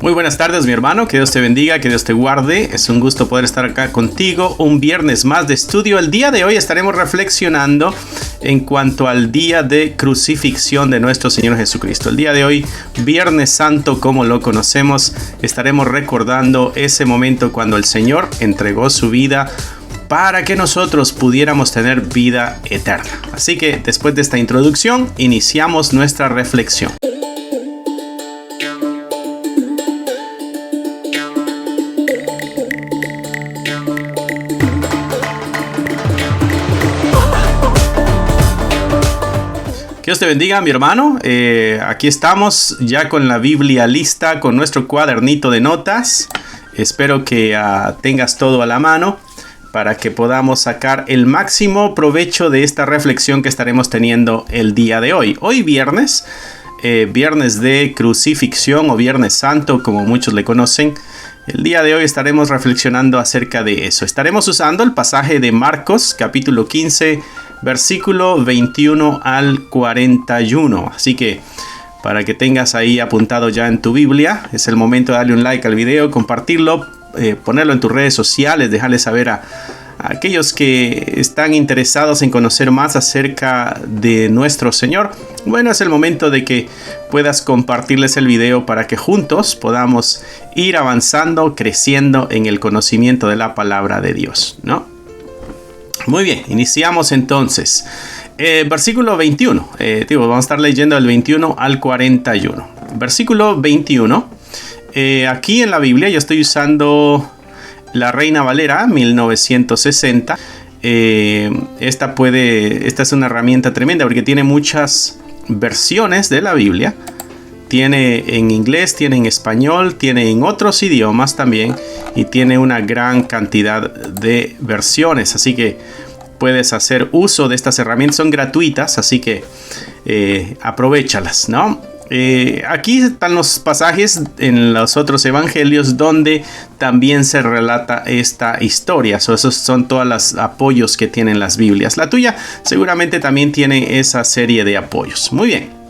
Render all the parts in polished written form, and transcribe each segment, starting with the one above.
Muy buenas tardes, mi hermano. Que Dios te bendiga, que Dios te guarde. Es un gusto poder estar acá contigo un viernes más de estudio. El día de hoy estaremos reflexionando en cuanto al día de crucifixión de nuestro Señor Jesucristo. El día de hoy, Viernes Santo, como lo conocemos, estaremos recordando ese momento cuando el Señor entregó su vida para que nosotros pudiéramos tener vida eterna. Así que después de esta introducción, iniciamos nuestra reflexión. Que Dios te bendiga, mi hermano. Aquí estamos ya con la Biblia lista, con nuestro cuadernito de notas. Espero que tengas todo a la mano para que podamos sacar el máximo provecho de esta reflexión que estaremos teniendo el día de hoy. Hoy viernes, viernes de crucifixión o Viernes Santo, como muchos le conocen. El día de hoy estaremos reflexionando acerca de eso. Estaremos usando el pasaje de Marcos, capítulo 15, versículo 21 al 41. Así que para que tengas ahí apuntado ya en tu Biblia, es el momento de darle un like al video, compartirlo, ponerlo en tus redes sociales, dejarle saber a aquellos que están interesados en conocer más acerca de nuestro Señor. Bueno, es el momento de que puedas compartirles el video para que juntos podamos ir avanzando, creciendo en el conocimiento de la palabra de Dios, ¿no? Muy bien, iniciamos entonces. Versículo 21. Vamos a estar leyendo del 21 al 41. Versículo 21. Aquí en la Biblia yo estoy usando la Reina Valera 1960. Esta es una herramienta tremenda porque tiene muchas versiones de la Biblia. Tiene en inglés, tiene en español, tiene en otros idiomas también. Y tiene una gran cantidad de versiones. Así que puedes hacer uso de estas herramientas. Son gratuitas, así que aprovéchalas, ¿no? Aquí están los pasajes en los otros evangelios donde también se relata esta historia. Esos son todos los apoyos que tienen las Biblias. La tuya seguramente también tiene esa serie de apoyos. Muy bien.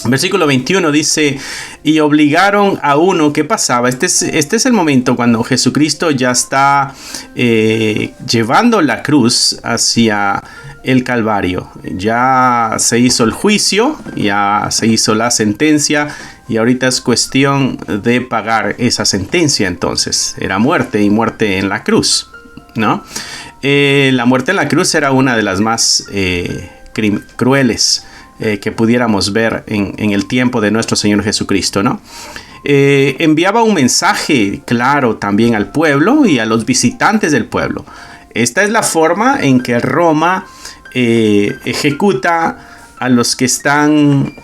Versículo 21 dice: y obligaron a uno que pasaba. Este es el momento cuando Jesucristo ya está llevando la cruz hacia el Calvario. Ya se hizo el juicio, ya se hizo la sentencia y ahorita es cuestión de pagar esa sentencia. Entonces era muerte y muerte en la cruz, ¿no? La muerte en la cruz era una de las más crueles que pudiéramos ver en el tiempo de nuestro Señor Jesucristo, ¿no? Enviaba un mensaje claro también al pueblo y a los visitantes del pueblo. Esta es la forma en que Roma ejecuta a los que están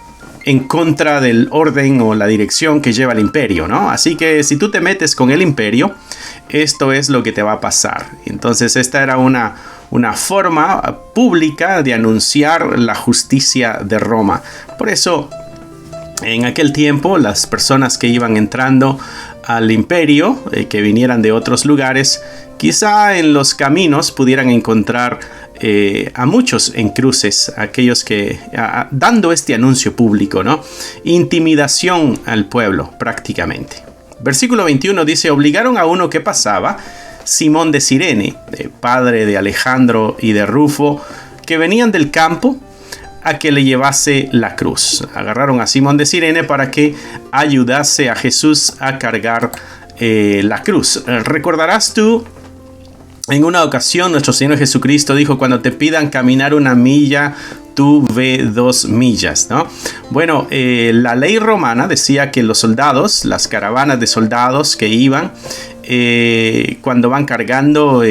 en contra del orden o la dirección que lleva el imperio, ¿no? Así que si tú te metes con el imperio, esto es lo que te va a pasar. Entonces esta era una forma pública de anunciar la justicia de Roma. Por eso, en aquel tiempo, las personas que iban entrando al imperio, que vinieran de otros lugares, quizá en los caminos pudieran encontrar a muchos en cruces, aquellos que dando este anuncio público, ¿no? Intimidación al pueblo prácticamente. Versículo 21 dice: obligaron a uno que pasaba, Simón de Cirene, padre de Alejandro y de Rufo, que venían del campo, a que le llevase la cruz. Agarraron a Simón de Cirene para que ayudase a Jesús a cargar la cruz. Recordarás tú, en una ocasión nuestro Señor Jesucristo dijo: cuando te pidan caminar 1 milla, tú ve 2 millas, ¿no? Bueno, la ley romana decía que los soldados, las caravanas de soldados que iban, cuando van cargando,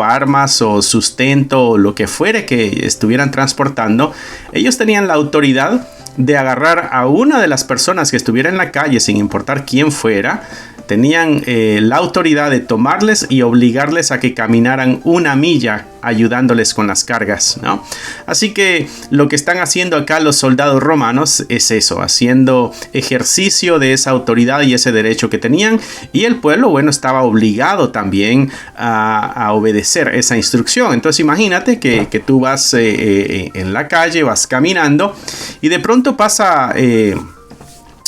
armas o sustento o lo que fuere que estuvieran transportando, ellos tenían la autoridad de agarrar a una de las personas que estuviera en la calle, sin importar quién fuera. Tenían la autoridad de tomarles y obligarles a que caminaran 1 milla ayudándoles con las cargas, ¿no? Así que lo que están haciendo acá los soldados romanos es eso, haciendo ejercicio de esa autoridad y ese derecho que tenían, y el pueblo, bueno, estaba obligado también a obedecer esa instrucción. Entonces imagínate que tú vas en la calle, vas caminando y de pronto pasa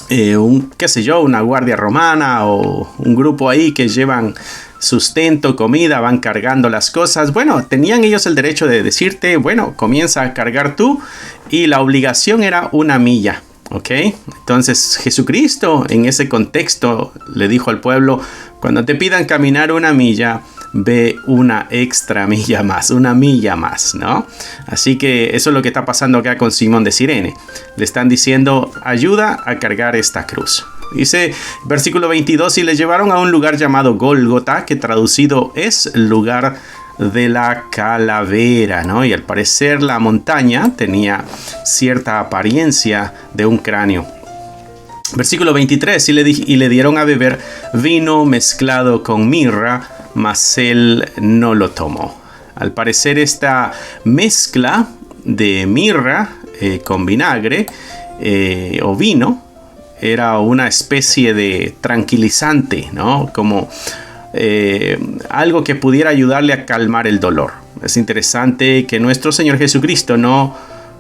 qué sé yo, una guardia romana o un grupo ahí que llevan sustento, comida, van cargando las cosas. Bueno, tenían ellos el derecho de decirte, bueno, comienza a cargar tú, y la obligación era 1 milla. ¿Ok? Entonces Jesucristo en ese contexto le dijo al pueblo, cuando te pidan caminar 1 milla, ve 1 extra milla más, 1 milla más, ¿no? Así que eso es lo que está pasando acá con Simón de Cirene. Le están diciendo, ayuda a cargar esta cruz. Dice, versículo 22, y le llevaron a un lugar llamado Gólgota, que traducido es lugar de la calavera, ¿no? Y al parecer la montaña tenía cierta apariencia de un cráneo. Versículo 23, y le dieron a beber vino mezclado con mirra, mas él no lo tomó. Al parecer esta mezcla de mirra con vinagre o vino era una especie de tranquilizante, ¿no? Como algo que pudiera ayudarle a calmar el dolor. Es interesante que nuestro Señor Jesucristo no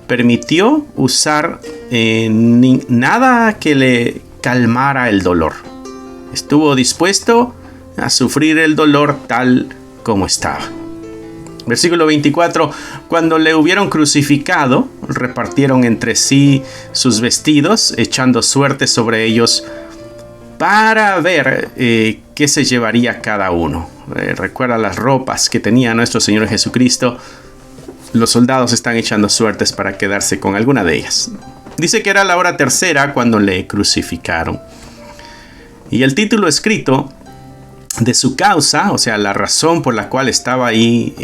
permitió usar nada que le calmara el dolor. Estuvo dispuesto a sufrir el dolor tal como estaba. Versículo 24, cuando le hubieron crucificado, repartieron entre sí sus vestidos, echando suerte sobre ellos para ver qué se llevaría cada uno. Recuerda las ropas que tenía nuestro Señor Jesucristo. Los soldados están echando suertes para quedarse con alguna de ellas. Dice que era la hora tercera cuando le crucificaron. Y el título escrito de su causa, o sea, la razón por la cual estaba ahí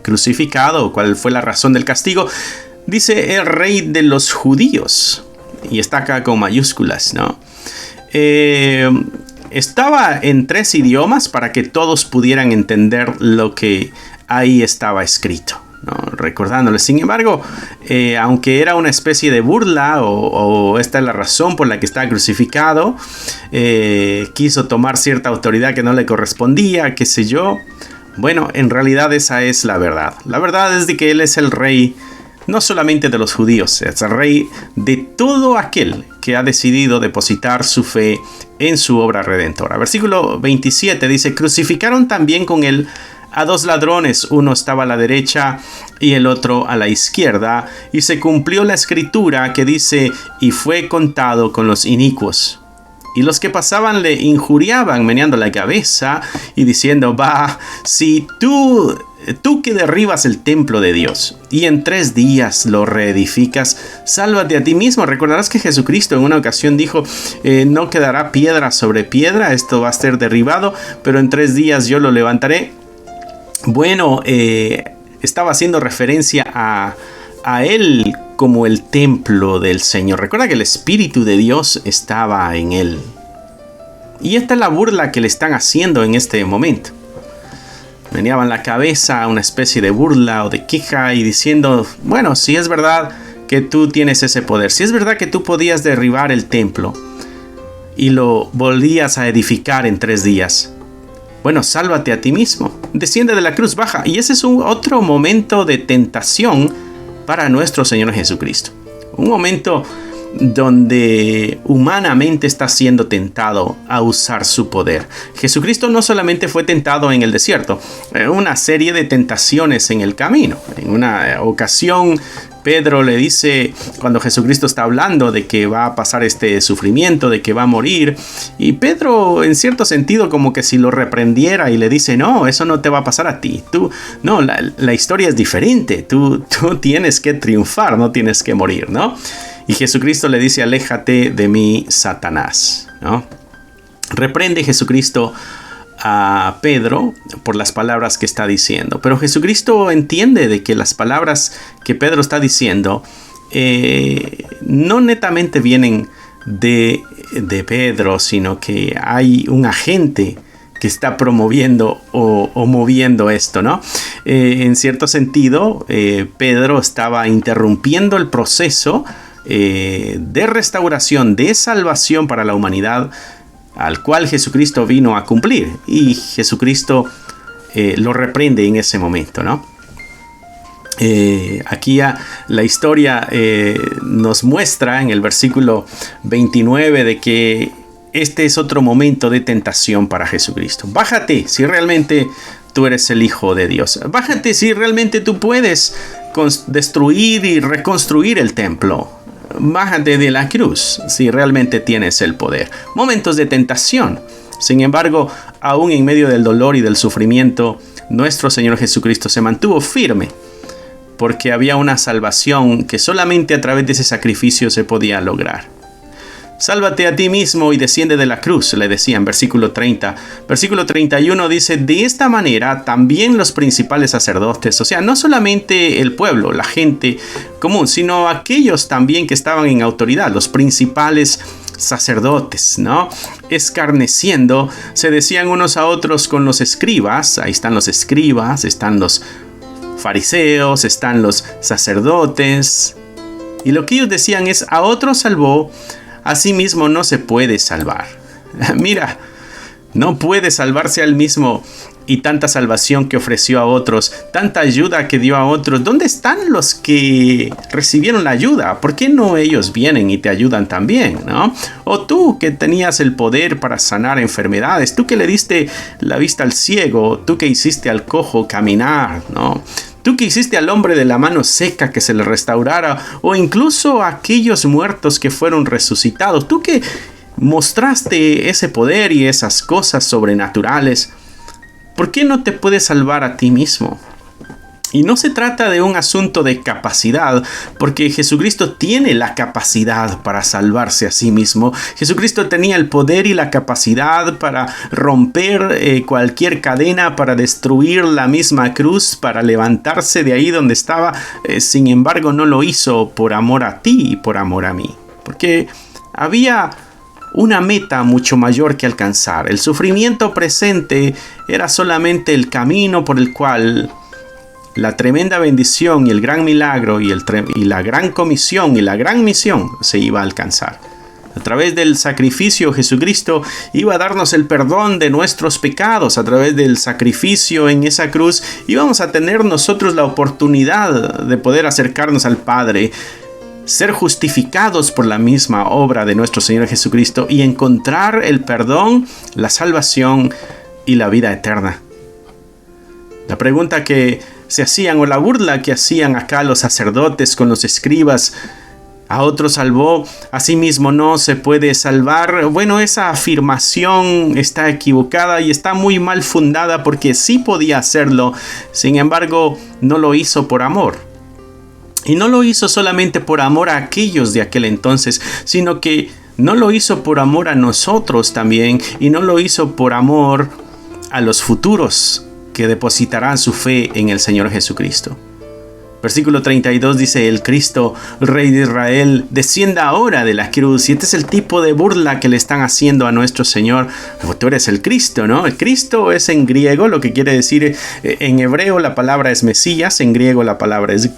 crucificado, o cuál fue la razón del castigo, dice el rey de los judíos. Y está acá con mayúsculas, ¿no? Estaba en 3 idiomas para que todos pudieran entender lo que ahí estaba escrito, ¿no? Recordándole, sin embargo, aunque era una especie de burla o esta es la razón por la que está crucificado, quiso tomar cierta autoridad que no le correspondía, qué sé yo. Bueno, en realidad esa es la verdad. La verdad es de que él es el rey no solamente de los judíos, es el rey de todo aquel que ha decidido depositar su fe en su obra redentora. Versículo 27 dice, crucificaron también con él a 2 ladrones, uno estaba a la derecha y el otro a la izquierda, y se cumplió la escritura que dice, y fue contado con los inicuos. Y los que pasaban le injuriaban, meneando la cabeza y diciendo, va, si tú que derribas el templo de Dios y en 3 días lo reedificas, sálvate a ti mismo. Recordarás que Jesucristo en una ocasión dijo, no quedará piedra sobre piedra, esto va a ser derribado, pero en 3 días yo lo levantaré. Bueno, estaba haciendo referencia a él como el templo del Señor. Recuerda que el Espíritu de Dios estaba en él. Y esta es la burla que le están haciendo en este momento. Meneaban la cabeza, una especie de burla o de queja y diciendo, bueno, si es verdad que tú tienes ese poder, si es verdad que tú podías derribar el templo y lo volvías a edificar en 3 días, bueno, sálvate a ti mismo, desciende de la cruz, baja. Y ese es otro momento de tentación para nuestro Señor Jesucristo. Un momento donde humanamente está siendo tentado a usar su poder. Jesucristo no solamente fue tentado en el desierto, una serie de tentaciones en el camino. En una ocasión, Pedro le dice, cuando Jesucristo está hablando de que va a pasar este sufrimiento, de que va a morir, y Pedro en cierto sentido como que si lo reprendiera y le dice, no, eso no te va a pasar a ti. No, la historia es diferente. Tú tienes que triunfar, no tienes que morir, ¿no? Y Jesucristo le dice, aléjate de mí, Satanás, ¿no? Reprende Jesucristo a Pedro por las palabras que está diciendo. Pero Jesucristo entiende de que las palabras que Pedro está diciendo no netamente vienen de Pedro, sino que hay un agente que está promoviendo o moviendo esto, ¿no? En cierto sentido, Pedro estaba interrumpiendo el proceso de restauración, de salvación para la humanidad, al cual Jesucristo vino a cumplir, y Jesucristo lo reprende en ese momento, ¿no? Aquí la historia nos muestra en el versículo 29 de que este es otro momento de tentación para Jesucristo. Bájate si realmente tú eres el Hijo de Dios. Bájate si realmente tú puedes destruir y reconstruir el templo. Bájate de la cruz si realmente tienes el poder. Momentos de tentación. Sin embargo, aún en medio del dolor y del sufrimiento, nuestro Señor Jesucristo se mantuvo firme, porque había una salvación que solamente a través de ese sacrificio se podía lograr. Sálvate a ti mismo y desciende de la cruz, le decía en versículo 30. Versículo 31 dice, de esta manera también los principales sacerdotes, o sea, no solamente el pueblo, la gente común, sino aquellos también que estaban en autoridad, los principales sacerdotes, ¿no? Escarneciendo, se decían unos a otros con los escribas. Ahí están los escribas, están los fariseos, están los sacerdotes. Y lo que ellos decían es, a otro salvó, a sí mismo no se puede salvar. Mira, no puede salvarse a él mismo, y tanta salvación que ofreció a otros, tanta ayuda que dio a otros. ¿Dónde están los que recibieron la ayuda? ¿Por qué no ellos vienen y te ayudan también, ¿no? O tú que tenías el poder para sanar enfermedades, tú que le diste la vista al ciego, tú que hiciste al cojo caminar, ¿no? Tú que hiciste al hombre de la mano seca que se le restaurara, o incluso a aquellos muertos que fueron resucitados, tú que mostraste ese poder y esas cosas sobrenaturales, ¿por qué no te puedes salvar a ti mismo? Y no se trata de un asunto de capacidad, porque Jesucristo tiene la capacidad para salvarse a sí mismo. Jesucristo tenía el poder y la capacidad para romper cualquier cadena, para destruir la misma cruz, para levantarse de ahí donde estaba. Sin embargo, no lo hizo por amor a ti y por amor a mí, porque había una meta mucho mayor que alcanzar. El sufrimiento presente era solamente el camino por el cual la tremenda bendición y el gran milagro y la gran comisión y la gran misión se iba a alcanzar. A través del sacrificio, Jesucristo iba a darnos el perdón de nuestros pecados. A través del sacrificio en esa cruz íbamos a tener nosotros la oportunidad de poder acercarnos al Padre, ser justificados por la misma obra de nuestro Señor Jesucristo y encontrar el perdón, la salvación y la vida eterna. La pregunta que se hacían, o la burla que hacían acá los sacerdotes con los escribas, a otro salvó, a sí mismo no se puede salvar. Bueno, esa afirmación está equivocada y está muy mal fundada, porque sí podía hacerlo, sin embargo no lo hizo por amor. Y no lo hizo solamente por amor a aquellos de aquel entonces, sino que no lo hizo por amor a nosotros también, y no lo hizo por amor a los futuros que depositarán su fe en el Señor Jesucristo. Versículo 32 dice, el Cristo, Rey de Israel, descienda ahora de la cruz. Y este es el tipo de burla que le están haciendo a nuestro Señor. Tú eres el Cristo, ¿no? El Cristo es en griego, lo que quiere decir, en hebreo la palabra es Mesías, en griego la palabra es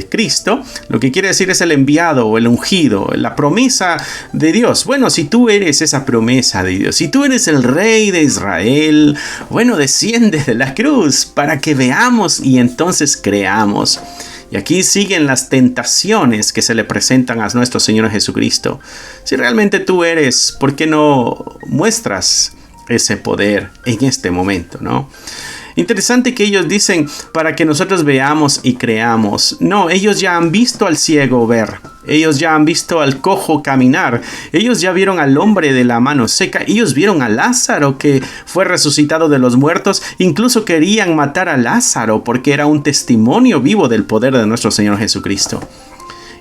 Cristo. Lo que quiere decir es el enviado o el ungido, la promesa de Dios. Bueno, si tú eres esa promesa de Dios, si tú eres el Rey de Israel, bueno, desciende de la cruz para que veamos y entonces creamos. Y aquí siguen las tentaciones que se le presentan a nuestro Señor Jesucristo. Si realmente tú eres, ¿por qué no muestras ese poder en este momento, no? Interesante que ellos dicen para que nosotros veamos y creamos. No, ellos ya han visto al ciego ver. Ellos ya han visto al cojo caminar. Ellos ya vieron al hombre de la mano seca. Ellos vieron a Lázaro que fue resucitado de los muertos. Incluso querían matar a Lázaro porque era un testimonio vivo del poder de nuestro Señor Jesucristo.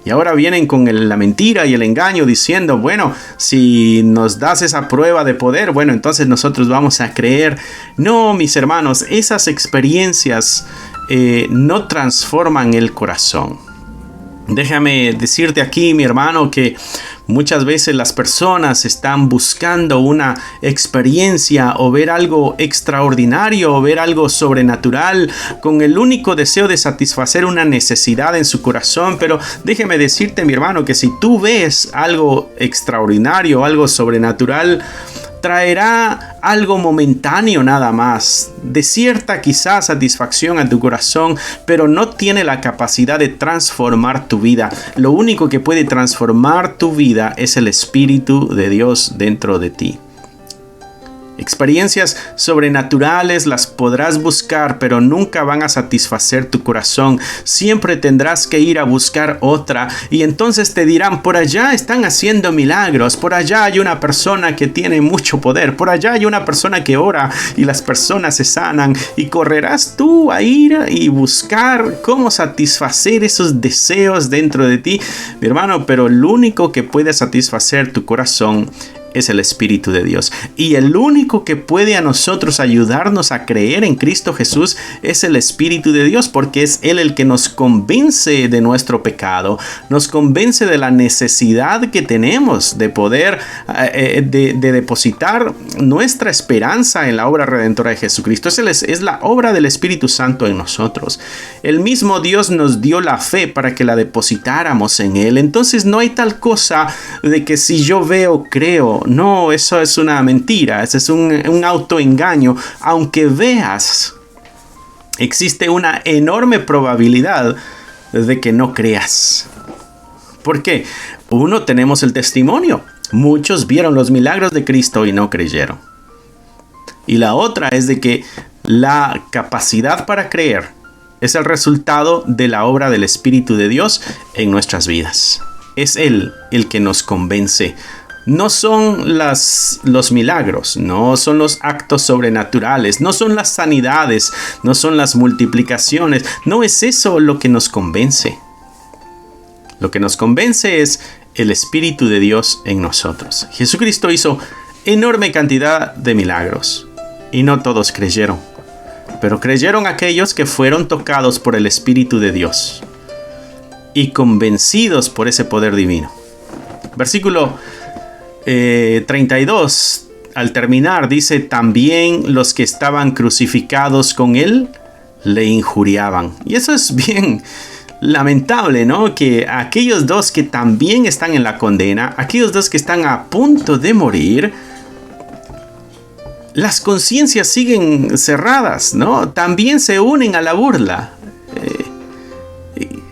Y ahora vienen con la mentira y el engaño diciendo, bueno, si nos das esa prueba de poder, bueno, entonces nosotros vamos a creer. No, mis hermanos, esas experiencias no transforman el corazón. Déjame decirte aquí, mi hermano, que muchas veces las personas están buscando una experiencia o ver algo extraordinario o ver algo sobrenatural con el único deseo de satisfacer una necesidad en su corazón. Pero déjeme decirte, mi hermano, que si tú ves algo extraordinario, algo sobrenatural, traerá algo momentáneo nada más, de cierta quizás satisfacción a tu corazón, pero no tiene la capacidad de transformar tu vida. Lo único que puede transformar tu vida es el Espíritu de Dios dentro de ti. Experiencias sobrenaturales las podrás buscar, pero nunca van a satisfacer tu corazón. Siempre tendrás que ir a buscar otra, y entonces te dirán: por allá están haciendo milagros, por allá hay una persona que tiene mucho poder, por allá hay una persona que ora y las personas se sanan, y correrás tú a ir y buscar cómo satisfacer esos deseos dentro de ti, mi hermano, pero el único que puede satisfacer tu corazón es el Espíritu de Dios. Y el único que puede a nosotros ayudarnos a creer en Cristo Jesús es el Espíritu de Dios, porque es Él el que nos convence de nuestro pecado, nos convence de la necesidad que tenemos de poder de depositar nuestra esperanza en la obra redentora de Jesucristo. Es la obra del Espíritu Santo en nosotros. El mismo Dios nos dio la fe para que la depositáramos en Él. Entonces no hay tal cosa de que si yo veo, creo. No, eso es una mentira, eso es un autoengaño. Aunque veas, existe una enorme probabilidad de que no creas. ¿Por qué? Uno, tenemos el testimonio. Muchos vieron los milagros de Cristo y no creyeron. Y la otra es de que la capacidad para creer es el resultado de la obra del Espíritu de Dios en nuestras vidas. Es Él el que nos convence. No son los milagros, no son los actos sobrenaturales, no son las sanidades, no son las multiplicaciones. No es eso lo que nos convence. Lo que nos convence es el Espíritu de Dios en nosotros. Jesucristo hizo enorme cantidad de milagros y no todos creyeron, pero creyeron aquellos que fueron tocados por el Espíritu de Dios y convencidos por ese poder divino. Versículo 32, al terminar, dice: también los que estaban crucificados con él le injuriaban. Y eso es bien lamentable, ¿no? Que aquellos dos que también están en la condena, aquellos dos que están a punto de morir, las conciencias siguen cerradas, ¿no? También se unen a la burla.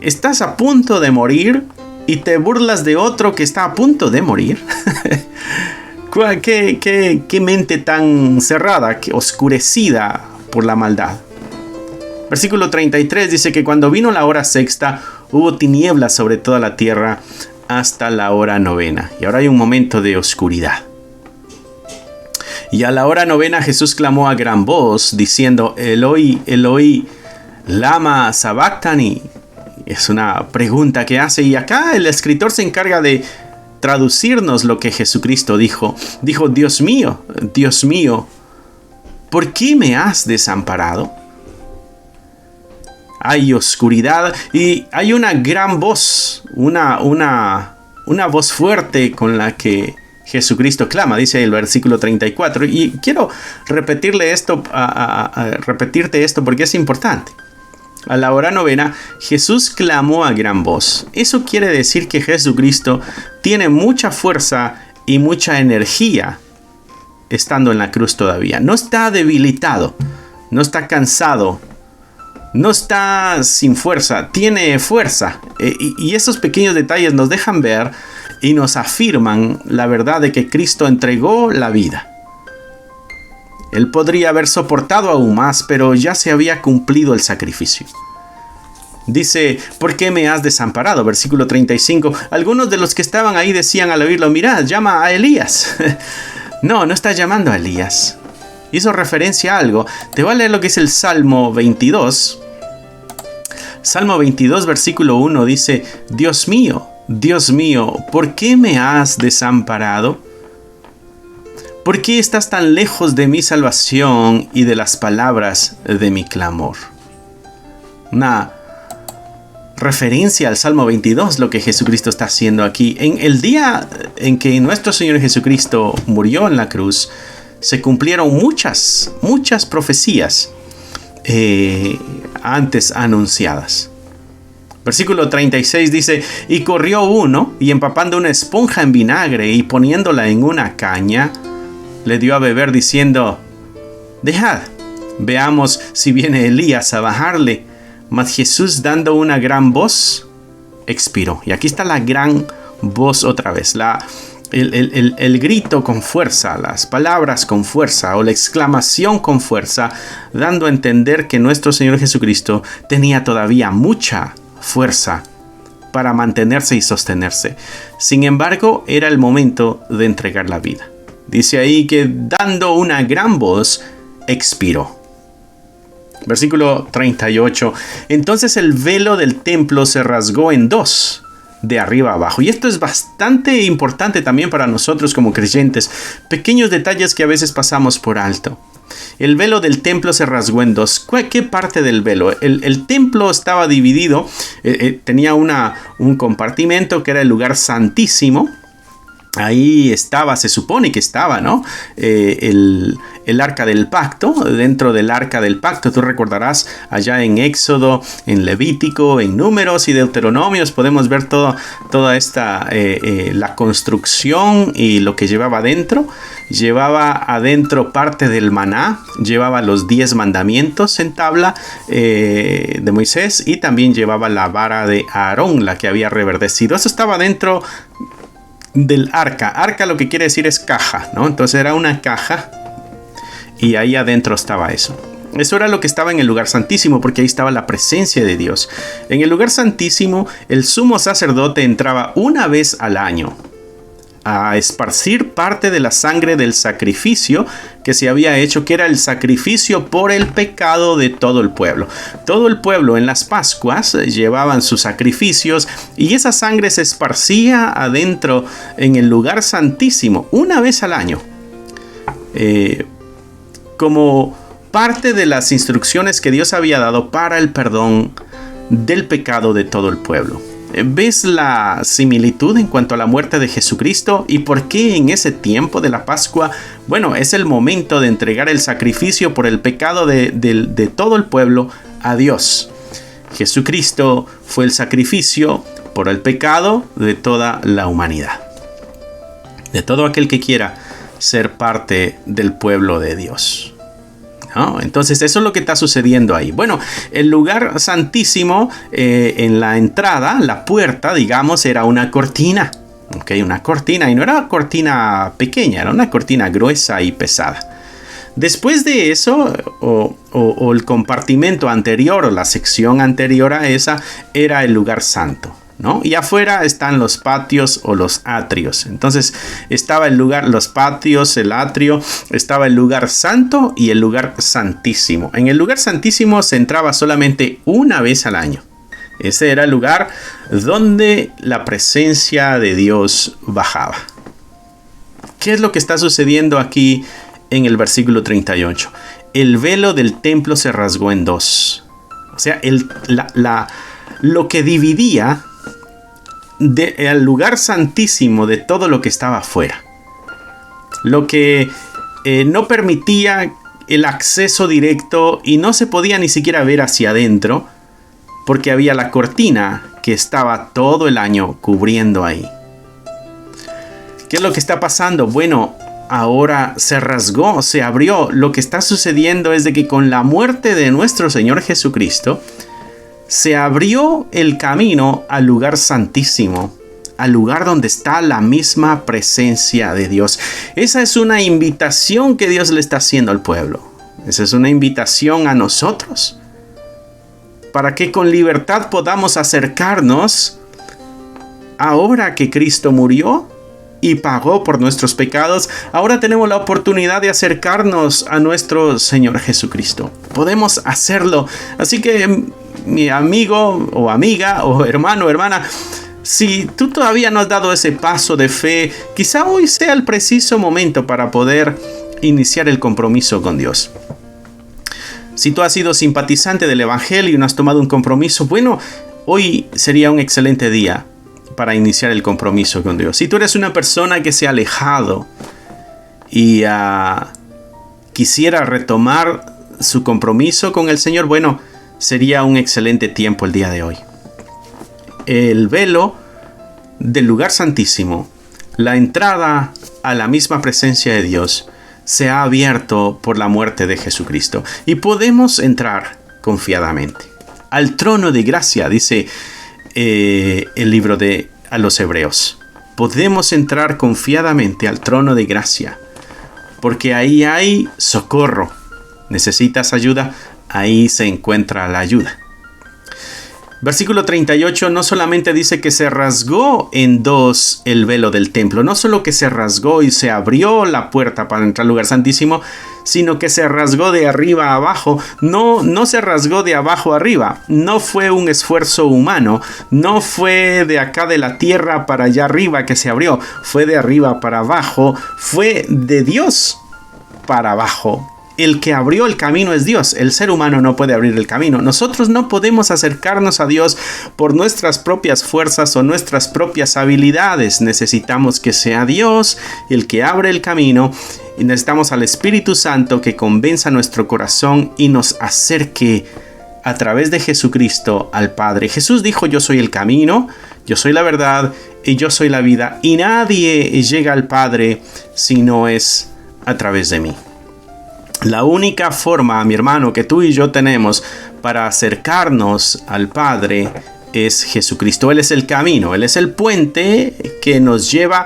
Estás a punto de morir y te burlas de otro que está a punto de morir. ¿Qué mente tan cerrada, oscurecida por la maldad? Versículo 33 dice que cuando vino la hora sexta, hubo tinieblas sobre toda la tierra hasta la hora novena. Y ahora hay un momento de oscuridad. Y a la hora novena Jesús clamó a gran voz, diciendo: Eloi, Eloi, lama sabactani. Es una pregunta que hace, y acá el escritor se encarga de traducirnos lo que Jesucristo dijo. Dijo: Dios mío, ¿por qué me has desamparado? Hay oscuridad y hay una gran voz, una voz fuerte con la que Jesucristo clama, dice el versículo 34. Y quiero repetirte esto porque es importante. A la hora novena, Jesús clamó a gran voz. Eso quiere decir que Jesucristo tiene mucha fuerza y mucha energía estando en la cruz todavía. No está debilitado, no está cansado, no está sin fuerza, tiene fuerza. Y esos pequeños detalles nos dejan ver y nos afirman la verdad de que Cristo entregó la vida. Él podría haber soportado aún más, pero ya se había cumplido el sacrificio. Dice: ¿por qué me has desamparado? Versículo 35. Algunos de los que estaban ahí decían al oírlo: mirad, llama a Elías. No está llamando a Elías. Hizo referencia a algo. Te voy a leer lo que es el Salmo 22. Salmo 22, versículo 1 dice: Dios mío, ¿por qué me has desamparado? ¿Por qué estás tan lejos de mi salvación y de las palabras de mi clamor? Una referencia al Salmo 22, lo que Jesucristo está haciendo aquí. En el día en que nuestro Señor Jesucristo murió en la cruz, se cumplieron muchas profecías antes anunciadas. Versículo 36 dice: y corrió uno, y empapando una esponja en vinagre y poniéndola en una caña, le dio a beber diciendo: dejad, veamos si viene Elías a bajarle. Mas Jesús, dando una gran voz, expiró. Y aquí está la gran voz otra vez, el grito con fuerza, las palabras con fuerza o la exclamación con fuerza, dando a entender que nuestro Señor Jesucristo tenía todavía mucha fuerza para mantenerse y sostenerse. Sin embargo, era el momento de entregar la vida. Dice ahí que dando una gran voz, expiró. Versículo 38. Entonces el velo del templo se rasgó en dos, de arriba a abajo. Y esto es bastante importante también para nosotros como creyentes. Pequeños detalles que a veces pasamos por alto. El velo del templo se rasgó en dos. ¿Qué parte del velo? El templo estaba dividido. Tenía un compartimento que era el lugar santísimo. Ahí estaba, se supone que estaba, ¿no? El arca del pacto. Dentro del arca del pacto, tú recordarás allá en Éxodo, en Levítico, en Números y Deuteronomios, podemos ver toda esta, la construcción y lo que llevaba adentro. Llevaba adentro parte del maná, llevaba los 10 mandamientos en tabla de Moisés, y también llevaba la vara de Aarón, la que había reverdecido. Eso estaba dentro del arca. Arca lo que quiere decir es caja, ¿no? Entonces era una caja y ahí adentro estaba eso. Eso era lo que estaba en el lugar santísimo, porque ahí estaba la presencia de Dios. En el lugar santísimo, el sumo sacerdote entraba una vez al año a esparcir parte de la sangre del sacrificio que se había hecho, que era el sacrificio por el pecado de todo el pueblo. Todo el pueblo en las Pascuas llevaban sus sacrificios y esa sangre se esparcía adentro en el lugar santísimo una vez al año, como parte de las instrucciones que Dios había dado para el perdón del pecado de todo el pueblo. ¿Ves la similitud en cuanto a la muerte de Jesucristo? ¿Y por qué en ese tiempo de la Pascua? Bueno, es el momento de entregar el sacrificio por el pecado de todo el pueblo a Dios. Jesucristo fue el sacrificio por el pecado de toda la humanidad, de todo aquel que quiera ser parte del pueblo de Dios. ¿No? Entonces eso es lo que está sucediendo ahí. Bueno, el lugar santísimo, en la entrada, la puerta, digamos, era una cortina. ¿Okay? Una cortina, y no era una cortina pequeña, era una cortina gruesa y pesada. Después de eso, o el compartimento anterior, o la sección anterior a esa, era el lugar santo, ¿no? Y afuera están los patios o los atrios. Entonces estaba el lugar, los patios, el atrio, estaba el lugar santo y el lugar santísimo. En el lugar santísimo se entraba solamente una vez al año. Ese era el lugar donde la presencia de Dios bajaba. ¿Qué es lo que está sucediendo aquí en el versículo 38? El velo del templo se rasgó en dos. O sea, lo que dividía el lugar santísimo de todo lo que estaba afuera, lo que no permitía el acceso directo, y no se podía ni siquiera ver hacia adentro porque había la cortina que estaba todo el año cubriendo ahí. ¿Qué es lo que está pasando? Bueno, ahora se rasgó, se abrió. Lo que está sucediendo es de que con la muerte de nuestro Señor Jesucristo se abrió el camino al lugar santísimo, al lugar donde está la misma presencia de Dios. Esa es una invitación que Dios le está haciendo al pueblo. Esa es una invitación a nosotros, para que con libertad podamos acercarnos ahora que Cristo murió y pagó por nuestros pecados. Ahora tenemos la oportunidad de acercarnos a nuestro Señor Jesucristo. Podemos hacerlo. Así que, mi amigo o amiga o hermano o hermana, si tú todavía no has dado ese paso de fe, quizá hoy sea el preciso momento para poder iniciar el compromiso con Dios. Si tú has sido simpatizante del Evangelio y no has tomado un compromiso, bueno, hoy sería un excelente día para iniciar el compromiso con Dios. Si tú eres una persona que se ha alejado y quisiera retomar su compromiso con el Señor, bueno, sería un excelente tiempo el día de hoy. El velo del lugar santísimo, la entrada a la misma presencia de Dios, se ha abierto por la muerte de Jesucristo y podemos entrar confiadamente al trono de gracia, dice el libro a los Hebreos. Podemos entrar confiadamente al trono de gracia, porque ahí hay socorro. ¿Necesitas ayuda? Ahí se encuentra la ayuda. Versículo 38 no solamente dice que se rasgó en dos el velo del templo, no solo que se rasgó y se abrió la puerta para entrar al lugar santísimo, sino que se rasgó de arriba a abajo. No se rasgó de abajo a arriba, no fue un esfuerzo humano, no fue de acá de la tierra para allá arriba que se abrió, fue de arriba para abajo, fue de Dios para abajo. El que abrió el camino es Dios. El ser humano no puede abrir el camino. Nosotros no podemos acercarnos a Dios por nuestras propias fuerzas o nuestras propias habilidades. Necesitamos que sea Dios el que abre el camino. Y necesitamos al Espíritu Santo que convenza nuestro corazón y nos acerque a través de Jesucristo al Padre. Jesús dijo: yo soy el camino, yo soy la verdad y yo soy la vida. Y nadie llega al Padre si no es a través de mí. La única forma, mi hermano, que tú y yo tenemos para acercarnos al Padre es Jesucristo. Él es el camino, Él es el puente que nos lleva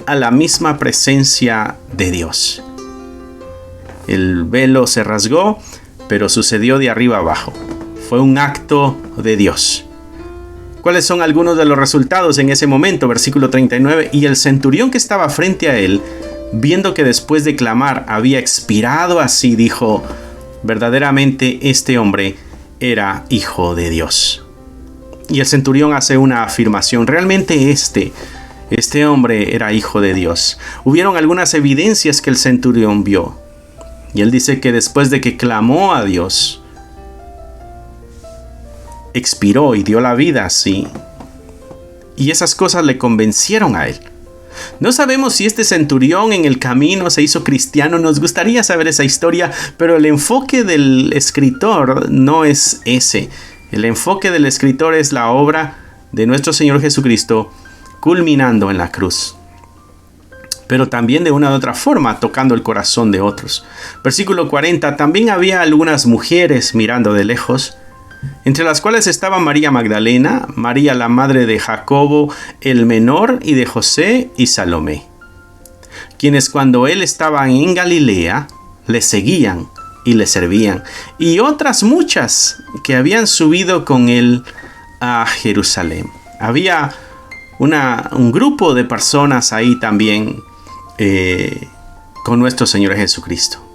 a la misma presencia de Dios. El velo se rasgó, pero sucedió de arriba abajo. Fue un acto de Dios. ¿Cuáles son algunos de los resultados en ese momento? Versículo 39. Y el centurión que estaba frente a él, viendo que después de clamar había expirado así, dijo: verdaderamente este hombre era hijo de Dios. Y el centurión hace una afirmación: realmente este hombre era hijo de Dios. Hubieron algunas evidencias que el centurión vio. Y él dice que después de que clamó a Dios, expiró y dio la vida así. Y esas cosas le convencieron a él. No sabemos si este centurión en el camino se hizo cristiano. Nos gustaría saber esa historia, pero el enfoque del escritor no es ese. El enfoque del escritor es la obra de nuestro Señor Jesucristo culminando en la cruz, pero también de una u otra forma tocando el corazón de otros. Versículo 40. También había algunas mujeres mirando de lejos, entre las cuales estaba María Magdalena, María la madre de Jacobo el menor y de José y Salomé, quienes cuando él estaba en Galilea le seguían y le servían, y otras muchas que habían subido con él a Jerusalén. Había un grupo de personas ahí también con nuestro Señor Jesucristo.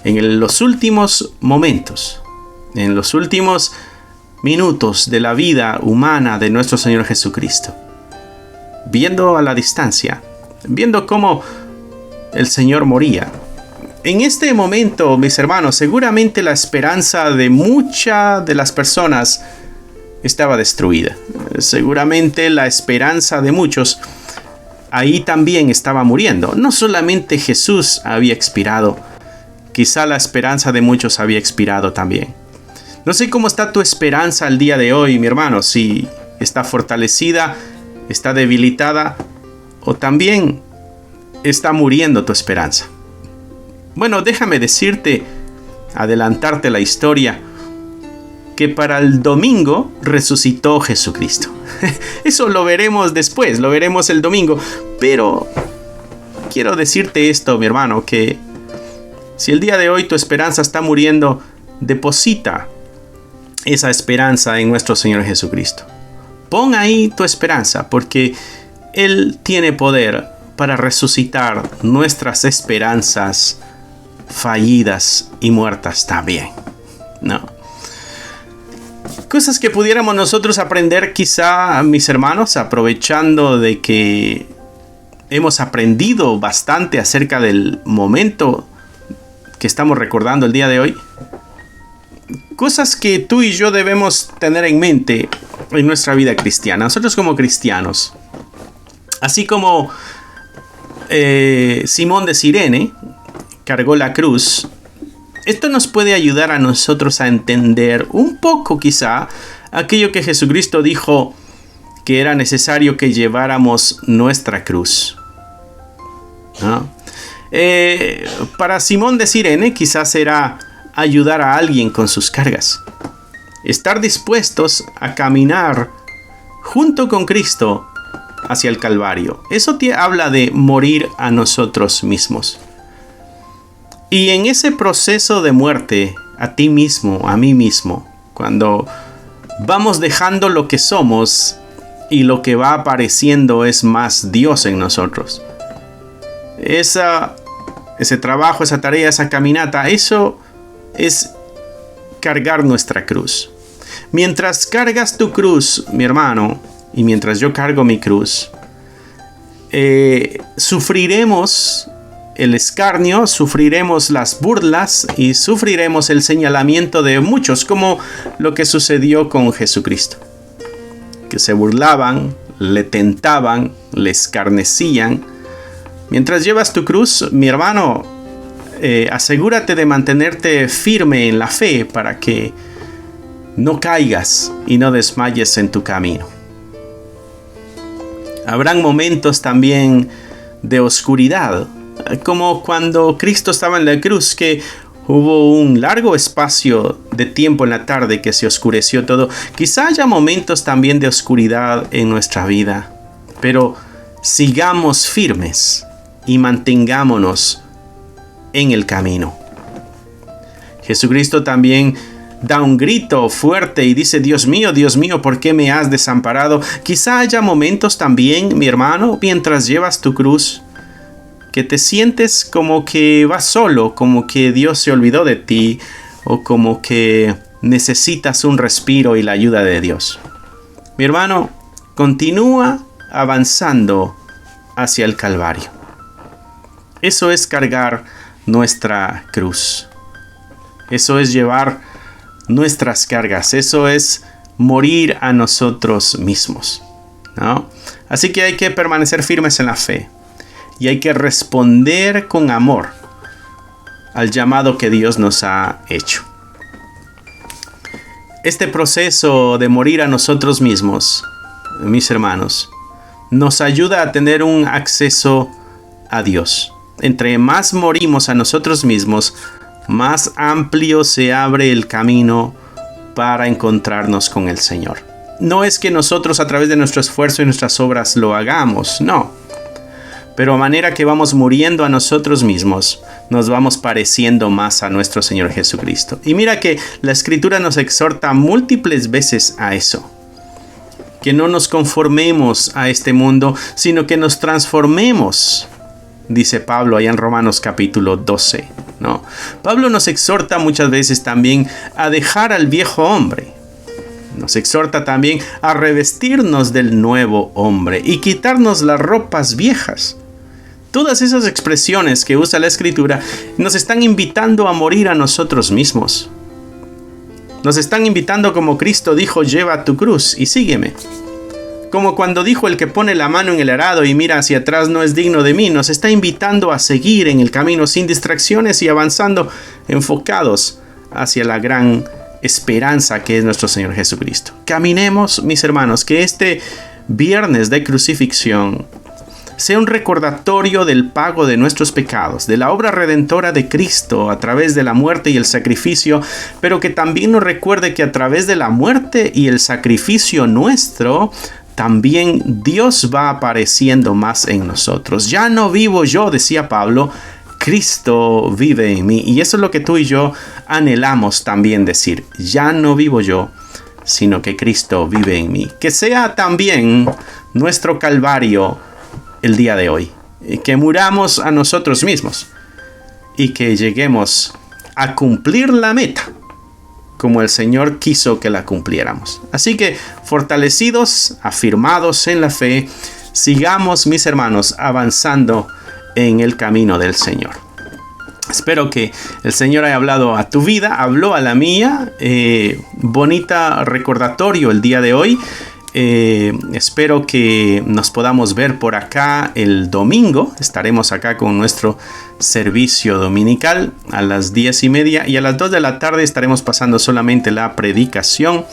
En los últimos momentos, en los últimos minutos de la vida humana de nuestro Señor Jesucristo, viendo a la distancia, viendo cómo el Señor moría. En este momento, mis hermanos, seguramente la esperanza de muchas de las personas estaba destruida. Seguramente la esperanza de muchos ahí también estaba muriendo. No solamente Jesús había expirado, quizá la esperanza de muchos había expirado también. No sé cómo está tu esperanza al día de hoy, mi hermano, si está fortalecida, está debilitada o también está muriendo tu esperanza. Bueno, déjame decirte, adelantarte la historia, que para el domingo resucitó Jesucristo. Eso lo veremos después, lo veremos el domingo, pero quiero decirte esto, mi hermano, que si el día de hoy tu esperanza está muriendo, deposita esa esperanza en nuestro Señor Jesucristo. Pon ahí tu esperanza, porque Él tiene poder para resucitar nuestras esperanzas fallidas y muertas también, ¿no? Cosas que pudiéramos nosotros aprender, quizá, mis hermanos, aprovechando de que hemos aprendido bastante acerca del momento que estamos recordando el día de hoy. Cosas que tú y yo debemos tener en mente en nuestra vida cristiana. Nosotros como cristianos, así como Simón de Cirene cargó la cruz, esto nos puede ayudar a nosotros a entender un poco quizá aquello que Jesucristo dijo que era necesario que lleváramos nuestra cruz, ¿no? Para Simón de Cirene quizás era ayudar a alguien con sus cargas. Estar dispuestos a caminar junto con Cristo hacia el Calvario. Eso te habla de morir a nosotros mismos. Y en ese proceso de muerte a ti mismo, a mí mismo, cuando vamos dejando lo que somos y lo que va apareciendo es más Dios en nosotros. Ese trabajo, esa tarea, esa caminata, eso es cargar nuestra cruz. Mientras cargas tu cruz, mi hermano, y mientras yo cargo mi cruz, sufriremos el escarnio, sufriremos las burlas y sufriremos el señalamiento de muchos, como lo que sucedió con Jesucristo. Que se burlaban, le tentaban, le escarnecían. Mientras llevas tu cruz, mi hermano, asegúrate de mantenerte firme en la fe para que no caigas y no desmayes en tu camino. Habrán momentos también de oscuridad, como cuando Cristo estaba en la cruz, que hubo un largo espacio de tiempo en la tarde que se oscureció todo. Quizá haya momentos también de oscuridad en nuestra vida, pero sigamos firmes y mantengámonos en el camino. Jesucristo también da un grito fuerte y dice: Dios mío, ¿por qué me has desamparado? Quizá haya momentos también, mi hermano, mientras llevas tu cruz, que te sientes como que vas solo, como que Dios se olvidó de ti, o como que necesitas un respiro y la ayuda de Dios. Mi hermano, continúa avanzando hacia el Calvario. Eso es cargar nuestra cruz. Eso es llevar nuestras cargas. Eso es morir a nosotros mismos, ¿no? Así que hay que permanecer firmes en la fe. Y hay que responder con amor al llamado que Dios nos ha hecho. Este proceso de morir a nosotros mismos, mis hermanos, nos ayuda a tener un acceso a Dios. Entre más morimos a nosotros mismos, más amplio se abre el camino para encontrarnos con el Señor. No es que nosotros a través de nuestro esfuerzo y nuestras obras lo hagamos, no. Pero a manera que vamos muriendo a nosotros mismos, nos vamos pareciendo más a nuestro Señor Jesucristo. Y mira que la Escritura nos exhorta múltiples veces a eso. Que no nos conformemos a este mundo, sino que nos transformemos, dice Pablo allá en Romanos capítulo 12, ¿no? Pablo nos exhorta muchas veces también a dejar al viejo hombre. Nos exhorta también a revestirnos del nuevo hombre y quitarnos las ropas viejas. Todas esas expresiones que usa la Escritura nos están invitando a morir a nosotros mismos. Nos están invitando, como Cristo dijo: lleva tu cruz y sígueme. Como cuando dijo: el que pone la mano en el arado y mira hacia atrás no es digno de mí. Nos está invitando a seguir en el camino sin distracciones y avanzando enfocados hacia la gran esperanza que es nuestro Señor Jesucristo. Caminemos, mis hermanos, que este viernes de crucifixión sea un recordatorio del pago de nuestros pecados, de la obra redentora de Cristo a través de la muerte y el sacrificio, pero que también nos recuerde que a través de la muerte y el sacrificio nuestro, también Dios va apareciendo más en nosotros. Ya no vivo yo, decía Pablo, Cristo vive en mí. Y eso es lo que tú y yo anhelamos también decir. Ya no vivo yo, sino que Cristo vive en mí. Que sea también nuestro calvario el día de hoy. Que muramos a nosotros mismos y que lleguemos a cumplir la meta como el Señor quiso que la cumpliéramos. Así que, fortalecidos, afirmados en la fe, sigamos, mis hermanos, avanzando en el camino del Señor. Espero que el Señor haya hablado a tu vida, habló a la mía. Bonita recordatorio el día de hoy. Espero que nos podamos ver por acá el domingo. Estaremos acá con nuestro servicio dominical a las 10:30 y a las 2 de la tarde estaremos pasando solamente la predicación.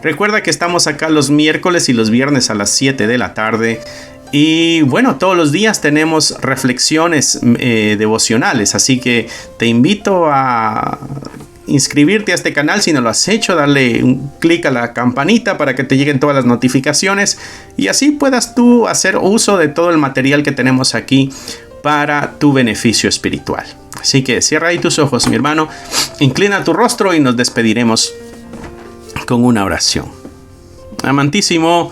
Recuerda que estamos acá los miércoles y los viernes a las 7 de la tarde Y bueno, todos los días tenemos reflexiones devocionales, así que te invito a inscribirte a este canal si no lo has hecho, darle un clic a la campanita para que te lleguen todas las notificaciones y así puedas tú hacer uso de todo el material que tenemos aquí para tu beneficio espiritual. Así que cierra ahí tus ojos, mi hermano, inclina tu rostro y nos despediremos con una oración. Amantísimo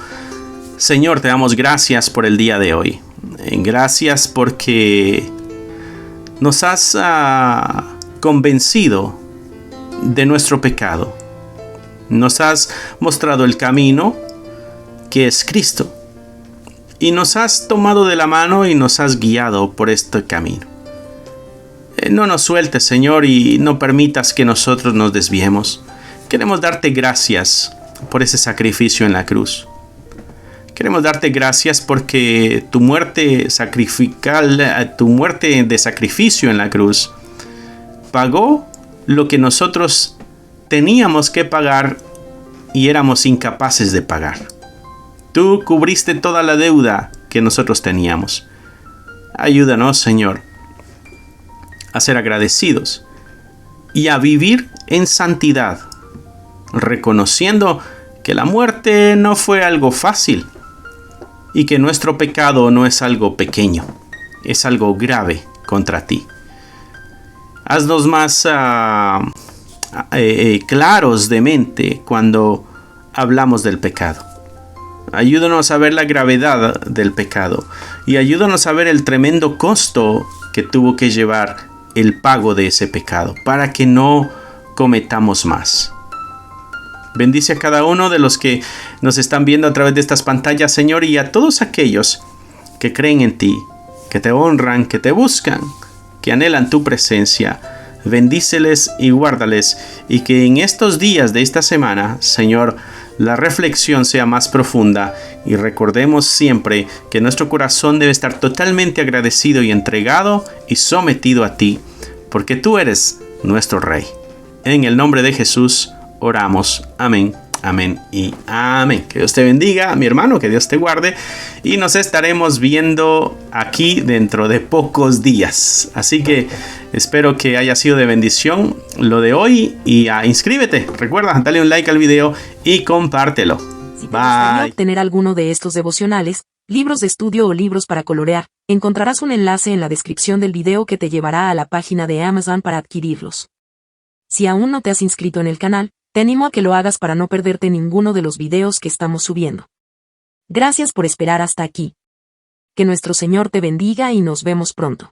Señor, te damos gracias por el día de hoy. Gracias porque nos has convencido de nuestro pecado. Nos has mostrado el camino que es Cristo. Y nos has tomado de la mano y nos has guiado por este camino. No nos sueltes, Señor, y no permitas que nosotros nos desviemos. Queremos darte gracias por ese sacrificio en la cruz. Queremos darte gracias porque tu muerte sacrificial, tu muerte de sacrificio en la cruz, pagó lo que nosotros teníamos que pagar y éramos incapaces de pagar. Tú cubriste toda la deuda que nosotros teníamos. Ayúdanos, Señor, a ser agradecidos y a vivir en santidad, reconociendo que la muerte no fue algo fácil y que nuestro pecado no es algo pequeño, es algo grave contra ti. Haznos más claros de mente cuando hablamos del pecado. Ayúdanos a ver la gravedad del pecado y ayúdanos a ver el tremendo costo que tuvo que llevar el pago de ese pecado para que no cometamos más. Bendice a cada uno de los que nos están viendo a través de estas pantallas, Señor, y a todos aquellos que creen en ti, que te honran, que te buscan, que anhelan tu presencia. Bendíceles y guárdales, y que en estos días de esta semana, Señor, la reflexión sea más profunda y recordemos siempre que nuestro corazón debe estar totalmente agradecido y entregado y sometido a ti, porque tú eres nuestro Rey. En el nombre de Jesús oramos. Amén, amén y amén. Que Dios te bendiga, mi hermano, que Dios te guarde y nos estaremos viendo aquí dentro de pocos días. Así que espero que haya sido de bendición lo de hoy y inscríbete. Recuerda, dale un like al video y compártelo. Si te gustaría obtener alguno de estos devocionales, libros de estudio o libros para colorear, encontrarás un enlace en la descripción del video que te llevará a la página de Amazon para adquirirlos. Si aún no te has inscrito en el canal, te animo a que lo hagas para no perderte ninguno de los videos que estamos subiendo. Gracias por esperar hasta aquí. Que nuestro Señor te bendiga y nos vemos pronto.